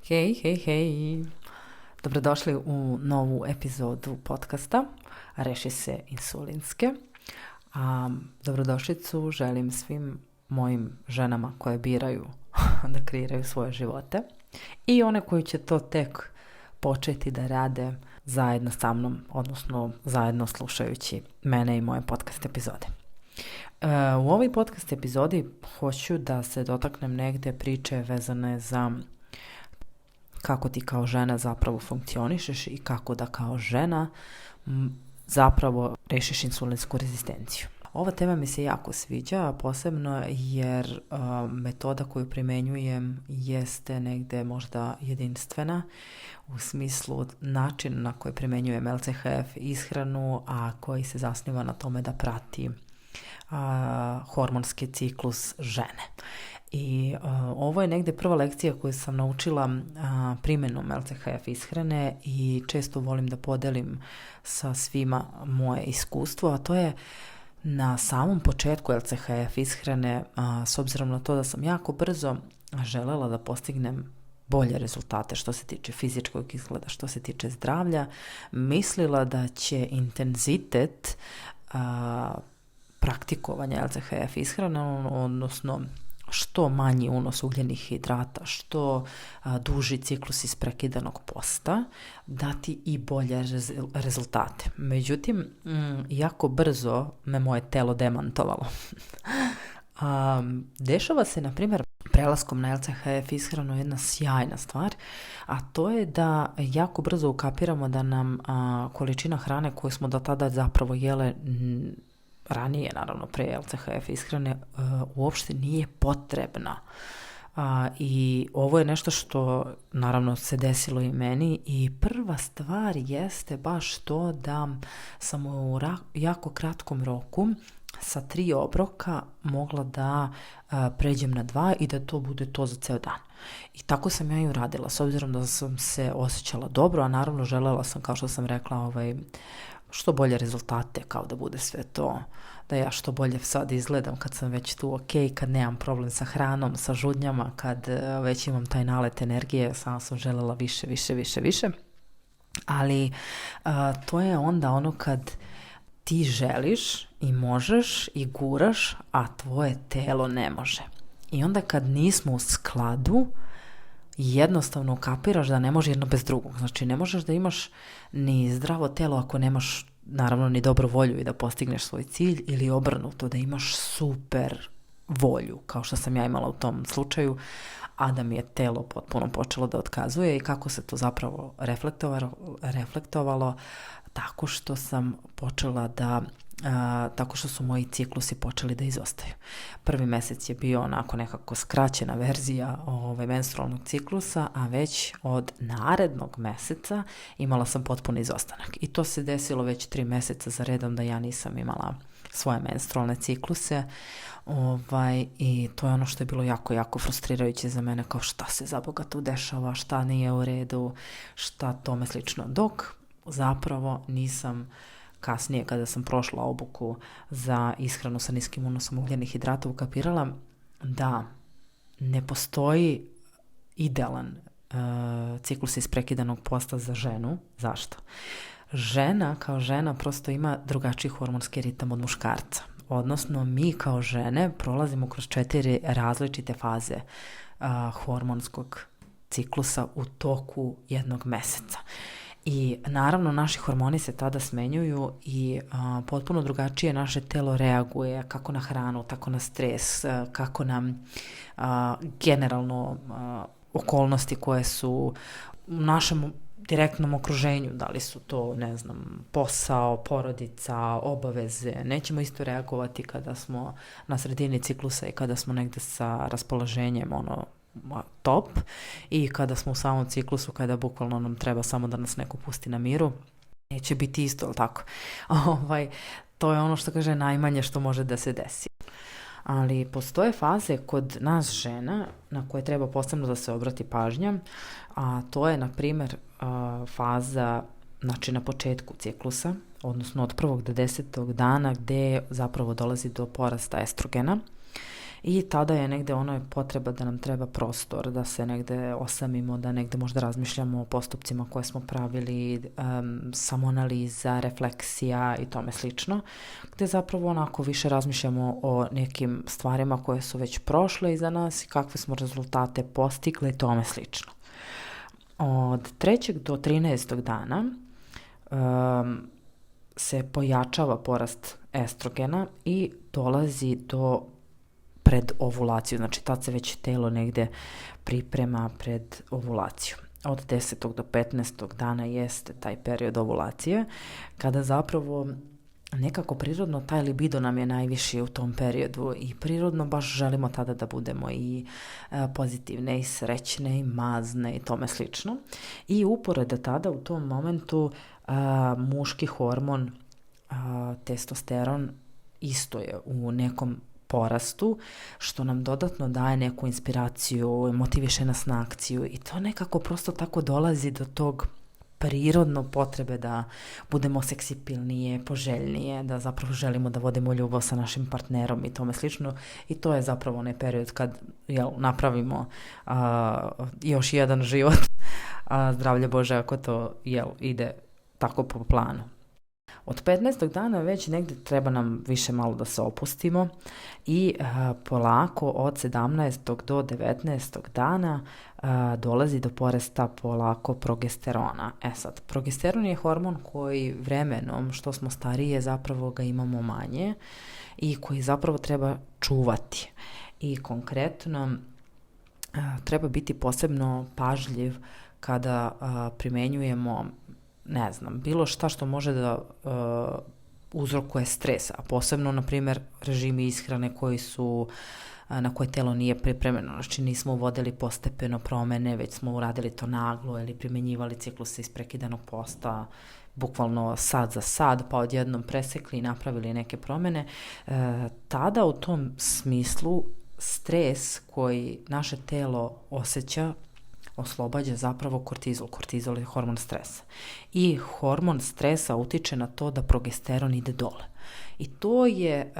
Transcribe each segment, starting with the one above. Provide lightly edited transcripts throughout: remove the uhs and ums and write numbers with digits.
Hej, hej, hej. Dobrodošli u novu epizodu podcasta Reši se insulinske. Dobrodošlicu želim svim mojim ženama koje biraju da kreiraju svoje živote i one koji će to tek početi da rade zajedno sa mnom, odnosno zajedno slušajući mene i moje podcast epizode. U ovoj podcast epizodi hoću da se dotaknem negde priče vezane za kako ti kao žena zapravo funkcionišeš i kako da kao žena zapravo rešiš insulinsku rezistenciju. Ova tema mi se jako sviđa, posebno jer metoda koju primenjujem jeste negde možda jedinstvena u smislu način na koji primenjujem LCHF ishranu, a koji se zasniva na tome da prati hormonski ciklus žene. I ovo je negde prva lekcija koju sam naučila primjenom LCHF ishrane i često volim da podelim sa svima moje iskustvo, a to je na samom početku LCHF ishrane, s obzirom na to da sam jako brzo želela da postignem bolje rezultate što se tiče fizičkog izgleda, što se tiče zdravlja, mislila da će intenzitet praktikovanja LCHF ishrane, odnosno što manji unos ugljenih hidrata, što duži ciklus isprekidanog posta, dati i bolje rezultate. Međutim, jako brzo me moje telo demantovalo. Dešava se, na primjer, prelaskom na LCHF ishranu jedna sjajna stvar, a to je da jako brzo ukapiramo da nam količina hrane koju smo do tada zapravo jele ranije, naravno pre LCHF ishrane, uopšte nije potrebna. I ovo je nešto što naravno se desilo i meni i prva stvar jeste baš to da sam u jako kratkom roku sa 3 obroka mogla da pređem na 2 i da to bude to za ceo dan. I tako sam ja i uradila, s obzirom da sam se osjećala dobro, a naravno želela sam, kao što sam rekla, što bolje rezultate, kao da bude sve to, da ja što bolje sad izgledam kad sam već tu ok, kad nemam problem sa hranom, sa žudnjama, kad već imam taj nalet energije, samo sam želela više. Ali to je onda ono kad ti želiš i možeš i guraš, a tvoje telo ne može. I onda kad nismo u skladu, jednostavno ukapiraš da ne može jedno bez drugog. Znači ne možeš da imaš ni zdravo telo ako nemaš naravno ni dobru volju i da postigneš svoj cilj, ili obrnuto, da imaš super volju, kao što sam ja imala u tom slučaju, a da mi je telo potpuno počelo da otkazuje. I kako se to zapravo reflektovalo tako što sam počela tako što su moji ciklusi počeli da izostaju. Prvi mesec je bio onako nekako skraćena verzija menstrualnog ciklusa, a već od narednog meseca imala sam potpuni izostanak. I to se desilo već 3 meseca za redom da ja nisam imala svoje menstrualne cikluse. I to je ono što je bilo jako frustrirajuće za mene, kao šta se za Boga tu dešava, šta nije u redu, šta tome slično. Dok zapravo nisam kasnije, kada sam prošla obuku za ishranu sa niskim unosom ugljenih hidrata, ukapirala da ne postoji idealan ciklus isprekidanog posta za ženu. Zašto? Žena kao žena prosto ima drugačiji hormonski ritam od muškarca. Odnosno, mi kao žene prolazimo kroz 4 različite faze hormonskog ciklusa u toku jednog meseca. I naravno naši hormoni se tada smenjuju i potpuno drugačije naše telo reaguje, kako na hranu, tako na stres, kako na generalno okolnosti koje su u našem direktnom okruženju, da li su to, ne znam, posao, porodica, obaveze. Nećemo isto reagovati kada smo na sredini ciklusa i kada smo negde sa raspoloženjem top, i kada smo u samom ciklusu, kada bukvalno nam treba samo da nas neko pusti na miru. Neće biti isto, ali tako? To je ono što kaže najmanje što može da se desi. Ali postoje faze kod nas žena na koje treba posebno da se obrati pažnja, a to je, na primjer, faza, znači na početku ciklusa, odnosno od 1. do 10. dana, gde zapravo dolazi do porasta estrogena I tada je negde ono potreba da nam treba prostor, da se negde osamimo, da negde možda razmišljamo o postupcima koje smo pravili, samoanaliza, refleksija i tome slično, gde zapravo onako više razmišljamo o nekim stvarima koje su već prošle iza nas i kakve smo rezultate postigli i tome slično. Od 3. do 13. dana se pojačava porast estrogena i dolazi do pred ovulaciju, znači tad se već telo negde priprema pred ovulaciju. Od 10. do 15. dana jeste taj period ovulacije, kada zapravo nekako prirodno taj libido nam je najviši u tom periodu i prirodno baš želimo tada da budemo i pozitivne i srećne i mazne i tome slično. I uporedo tada u tom momentu muški hormon testosteron isto je u nekom porastu, što nam dodatno daje neku inspiraciju, motiviše nas na akciju i to nekako prosto tako dolazi do tog prirodno potrebe da budemo seksipilnije, poželjnije, da zapravo želimo da vodimo ljubav sa našim partnerom i tome slično. I to je zapravo onaj period kad napravimo još jedan život, zdravlje Bože ako to ide tako po planu. Od 15. dana već negdje treba nam više malo da se opustimo i polako od 17. do 19. dana dolazi do porasta polako progesterona. Sad, progesteron je hormon koji vremenom, što smo starije, zapravo ga imamo manje i koji zapravo treba čuvati. I konkretno treba biti posebno pažljiv kada primenjujemo bilo šta što može da uzrokuje stres, a posebno, na primjer, režimi ishrane na koje telo nije pripremljeno. Znači nismo uvodili postepeno promene, već smo uradili to naglo ili primjenjivali cikluse iz prekidanog posta, bukvalno sad za sad, pa odjednom presekli i napravili neke promene. Tada u tom smislu stres koji naše telo osjeća oslobađa zapravo kortizol. Kortizol je hormon stresa. I hormon stresa utiče na to da progesteron ide dole. I to je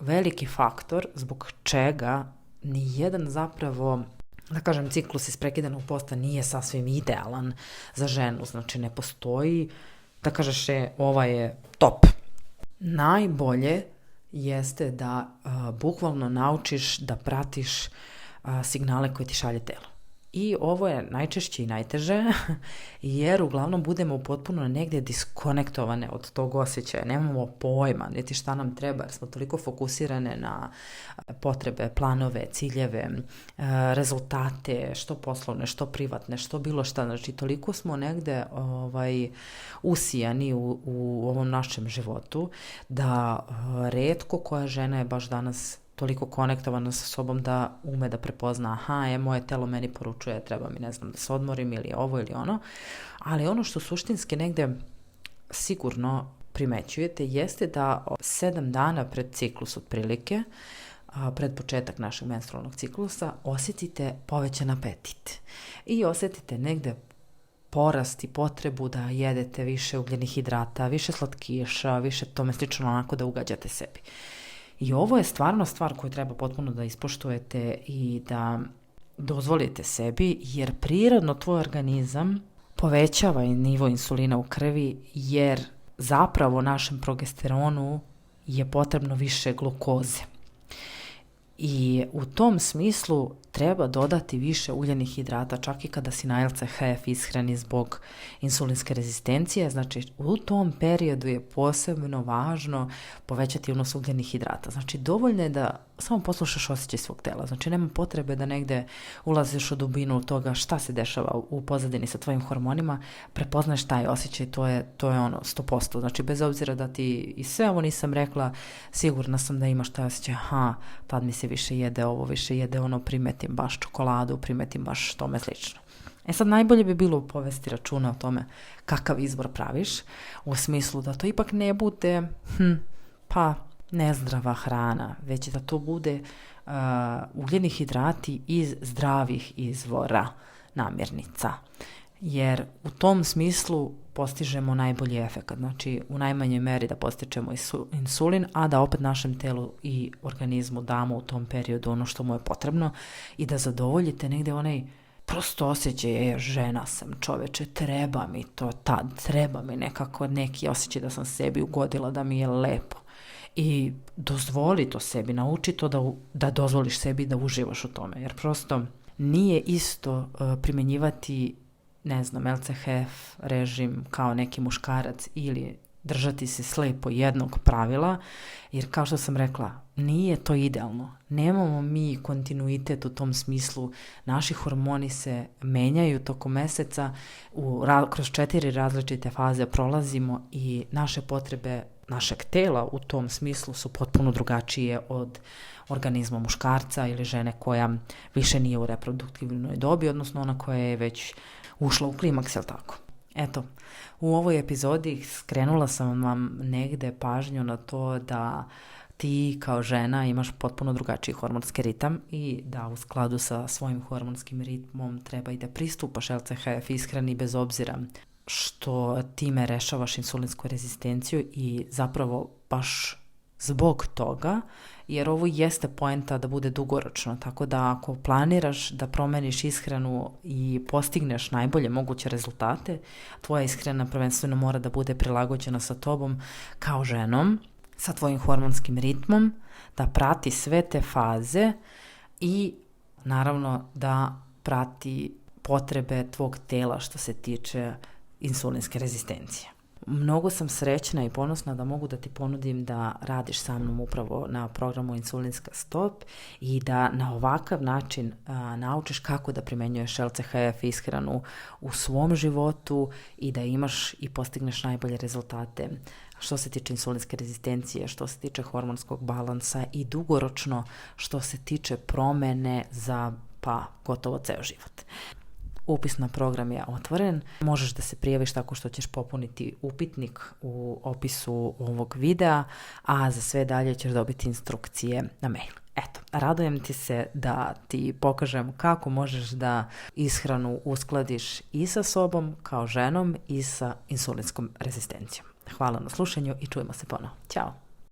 veliki faktor zbog čega nijedan zapravo, da kažem, ciklus iz prekidanog posta nije sasvim idealan za ženu. Znači ne postoji da kažeš ova je top. Najbolje jeste da bukvalno naučiš da pratiš signale koje ti šalje telo. I ovo je najčešće i najteže, jer uglavnom budemo potpuno negdje diskonektovane od tog osjećaja. Nemamo pojma, niti šta nam treba, jer smo toliko fokusirane na potrebe, planove, ciljeve, rezultate, što poslovne, što privatne, što bilo šta. Znači, toliko smo negdje usijani u ovom našem životu, da retko koja žena je baš danas toliko konektovana sa sobom da ume da prepozna, moje telo meni poručuje, treba mi, da se odmorim ili ovo ili ono. Ali ono što suštinski negde sigurno primećujete jeste da 7 dana pred ciklus otprilike, pred početak našeg menstrualnog ciklusa, osjetite povećan apetit. I osjetite negde porast i potrebu da jedete više ugljenih hidrata, više slatkiša, više tome slično, onako da ugađate sebi. I ovo je stvarno stvar koju treba potpuno da ispoštujete i da dozvolite sebi, jer prirodno tvoj organizam povećava i nivo insulina u krvi, jer zapravo našem progesteronu je potrebno više glukoze. I u tom smislu treba dodati više uljenih hidrata, čak i kada si na LCHF ishrani zbog insulinske rezistencije. Znači, u tom periodu je posebno važno povećati unos ugljenih hidrata. Znači, dovoljno je da samo poslušaš osjećaj svog tela. Znači, nema potrebe da negde ulaziš u dubinu toga šta se dešava u pozadini sa tvojim hormonima, prepoznaš taj osjećaj, to je ono 100%. Znači, bez obzira da ti i sve ovo nisam rekla, sigurna sam da imaš taj osjećaj, tad mi se više jede ovo, više jede ono, primetim baš čokoladu, primetim baš tome slično. Sad, najbolje bi bilo povesti računa o tome kakav izbor praviš, u smislu da to ipak ne bude nezdrava hrana, već da to bude ugljeni hidrati iz zdravih izvora namirnica. jer u tom smislu postižemo najbolji efekt. Znači u najmanjoj meri da postičemo insulin, a da opet našem telu i organizmu damo u tom periodu ono što mu je potrebno i da zadovoljite negde onaj prosto osjećaj, žena sam, čoveče, treba mi to tad, treba mi nekako neki osjećaj da sam sebi ugodila, da mi je lepo. I dozvoli to sebi, nauči to da dozvoliš sebi da uživaš u tome, jer prosto nije isto primjenjivati, ne znam, LCHF režim kao neki muškarac ili držati se slepo jednog pravila, jer kao što sam rekla, nije to idealno. Nemamo mi kontinuitet u tom smislu, naši hormoni se menjaju tokom meseca, kroz 4 različite faze prolazimo i naše potrebe našeg tela u tom smislu su potpuno drugačije od organizma muškarca ili žene koja više nije u reproduktivnoj dobi, odnosno ona koja je već ušla u klimaks, jel tako? Eto, u ovoj epizodi skrenula sam vam negde pažnju na to da ti kao žena imaš potpuno drugačiji hormonski ritam i da u skladu sa svojim hormonskim ritmom treba i da pristupaš LCHF ishrani bez obzira što time rešavaš insulinsku rezistenciju i zapravo baš zbog toga, jer ovo jeste poenta da bude dugoročno, tako da ako planiraš da promeniš ishranu i postigneš najbolje moguće rezultate, tvoja ishrana prvenstveno mora da bude prilagođena sa tobom kao ženom, sa tvojim hormonskim ritmom, da prati sve te faze i naravno da prati potrebe tvog tela što se tiče insulinske rezistencije. Mnogo sam srećna i ponosna da mogu da ti ponudim da radiš sa mnom upravo na programu Insulinska stop i da na ovakav način naučiš kako da primenjuješ LCHF ishranu u svom životu i da imaš i postigneš najbolje rezultate što se tiče insulinske rezistencije, što se tiče hormonskog balansa i dugoročno što se tiče promene za gotovo ceo život. Upis na program je otvoren. Možeš da se prijaviš tako što ćeš popuniti upitnik u opisu ovog videa, a za sve dalje ćeš dobiti instrukcije na mail. Eto, radujem ti se da ti pokažem kako možeš da ishranu uskladiš i sa sobom kao ženom i sa insulinskom rezistencijom. Hvala na slušanju i čujemo se ponovo. Ćao!